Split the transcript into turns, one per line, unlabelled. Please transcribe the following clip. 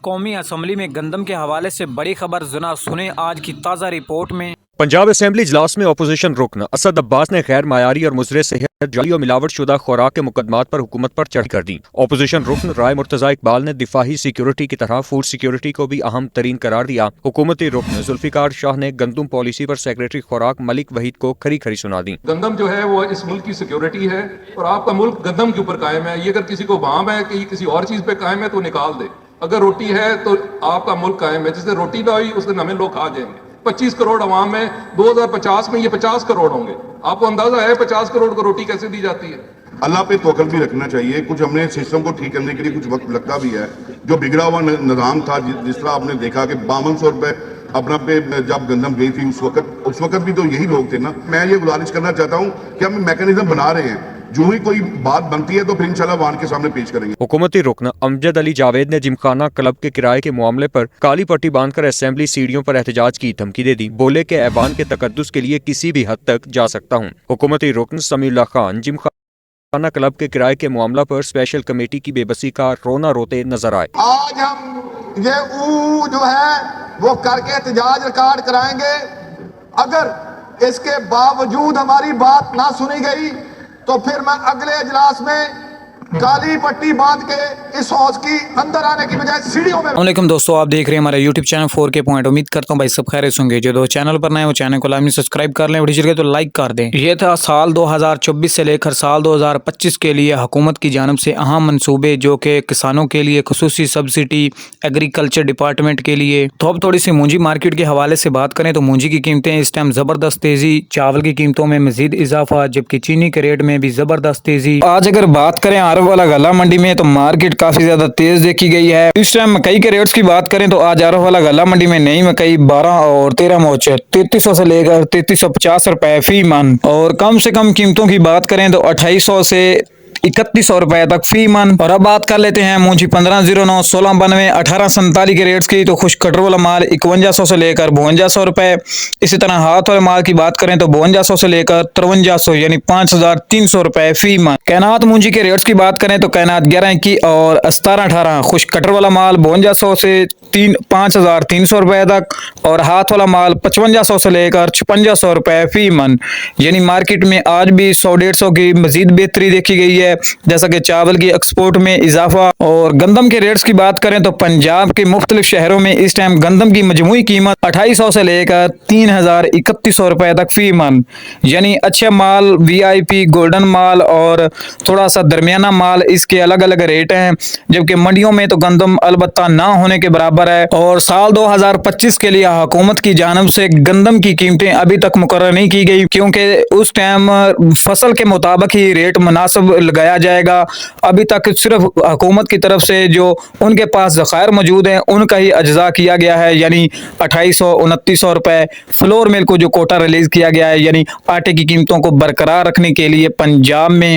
कौमी असम्बली में गंदम के हवाले से बड़ी खबर जना सुने आज की ताज़ा रिपोर्ट में।
पंजाब असेंबली इजलास में अपोजिशन रुकन असद अब्बास ने गैर मायारी और मुजरे सेहत जाली और मिलावट शुदा खुराक के मुकदमात पर हुकूमत पर चढ़ कर दी। अपोजिशन रुकन राय मुर्तजा इकबाल ने दिफाही सिक्योरिटी की तरह फूड सिक्योरिटी को भी अहम तरीन करार दिया। हुकूमती रुकन जुल्फिकार शाह ने गंदम पॉलिसी पर सेक्रेटरी खुराक मलिक वहीद को खरी खरी सुना दी।
गंदम जो है वो इस मुल्क की सिक्योरिटी है और आपका मुल्क गंदम के ऊपर कायम है। ये अगर किसी को वाम है कि किसी और चीज पे कायम है तो निकाल दे। अगर रोटी है तो आपका मुल्क कायम है। जिससे रोटी ना हुई उस दिन हमें लोग खा जाएंगे। 25 करोड़ अवाम है, 2050 में ये 50 करोड़ होंगे। आपको अंदाजा है 50 करोड़ को रोटी कैसे दी जाती है?
अल्लाह पे तवक्कुल भी रखना चाहिए। कुछ हमने सिस्टम को ठीक करने के लिए कुछ वक्त लगता भी है। जो बिगड़ा हुआ निज़ाम था, जिस तरह आपने देखा कि 5200 रुपए अपना पे जब गंदम गई थी उस वक्त भी तो यही लोग थे ना। मैं ये गुजारिश करना चाहता हूँ कि हम मैकेनिज्म बना रहे हैं, जो ही कोई बात बनती है तो फिर इंशाल्लाह वान के सामने पेश करेंगे।
हुकूमती रुकन अमजद अली जावेद ने जिमखाना क्लब के किराए के मामले पर काली पट्टी बांधकर असेंबली सीढ़ियों पर एहतजाज की धमकी दे दी। बोले कि ऐवान के तकद्दुस के लिए किसी भी हद तक जा सकता हूँ। हुकूमती रुकन समीउल्लाह खान जिमखाना क्लब के किराए के मामला पर स्पेशल कमेटी की बेबसी का रोना रोते नजर आए।
आज हम ये जो है वो करके एहतजाज रिकॉर्ड कराएंगे। अगर इसके बावजूद हमारी बात ना सुनी गई तो फिर मैं अगले इजलास में काली पट्टी बांध के इस हाउस की अंदर आने की बजाय सीढ़ियों में।
वालेकुम दोस्तों, आप देख रहे हैं हमारा यूट्यूब चैनल 4K पॉइंट। उम्मीद करता हूँ भाई सब खैरियत होंगे। जो दोस्त चैनल पर नए वो चैनल को लाजमी सब्सक्राइब कर लें, वीडियो चल तो लाइक कर दें। ये था साल 2024 से लेकर साल 2025 के लिए हुकूमत की जानिब से अहम मनसूबे, जो कि किसानों के लिए खुसूसी सब्सिडी, एग्रीकल्चर डिपार्टमेंट के लिए। तो अब थोड़ी सी मूंजी मार्केट के हवाले से बात करें तो मूंजी की कीमतें इस टाइम ज़बरदस्त तेज़ी, चावल की कीमतों में मजीद इजाफा, जबकि चीनी के रेट में भी ज़बरदस्त तेज़ी। आज अगर बात करें आरव वाला गला मंडी में तो मार्केट काफी ज्यादा तेज देखी गई है। इस टाइम मकई के रेट्स की बात करें तो आज आरव वाला गला मंडी में नई मकई 12 और 13 मोचे 3300 से लेकर 3350 रुपए फी मन, और कम से कम कीमतों की बात करें तो 2800 से 3100 रुपए तक फी मन। और अब बात कर लेते हैं मूंजी 1509 1692 1847 के रेट्स की। तो खुश कटर वाला माल 5100 से लेकर 5200 रुपए। इसी तरह हाथ वाले माल की बात करें तो 5200 से लेकर 5300 यानी 5300 रुपए फी मन। कैनात मूंजी के रेट्स की बात करें तो कैनात 11 की और 1718 खुश कटर वाला माल 5200 से 5300 रुपए तक, और हाथ वाला माल 5500 से लेकर 5600 रुपए फी मन। यानी मार्केट में आज भी 100-150 की मजीद बेहतरी देखी गई है, जैसा कि चावल की एक्सपोर्ट में इजाफा। और गंदम के रेट्स की बात करें तो पंजाब के मुख्तलिफ शहरों में इस टाइम गंदम की मजमूई कीमत 2800 से लेकर 3100 रुपए तक फी मन। यानी अच्छे माल, VIP, गोल्डन माल और थोड़ा सा दरमियाना माल, इसके अलग अलग रेट हैं, जबकि मंडियों में तो गंदम अलबत्ता ना होने के बराबर है। और साल 2025 के लिए हुकूमत की जानिब से गंदम की कीमतें अभी तक मुकर्रर नहीं की गई, क्योंकि उस टाइम फसल के मुताबिक ही रेट मुनासिब लगाया जाएगा। अभी तक सिर्फ हुकूमत की तरफ से जो उनके पास ज़खायर मौजूद हैं उनका ही अज्जा किया गया है, यानी 2800-2900 रुपए। फ्लोर मिल को जो कोटा रिलीज किया गया है, यानी आटे की कीमतों को बरकरार रखने के लिए पंजाब में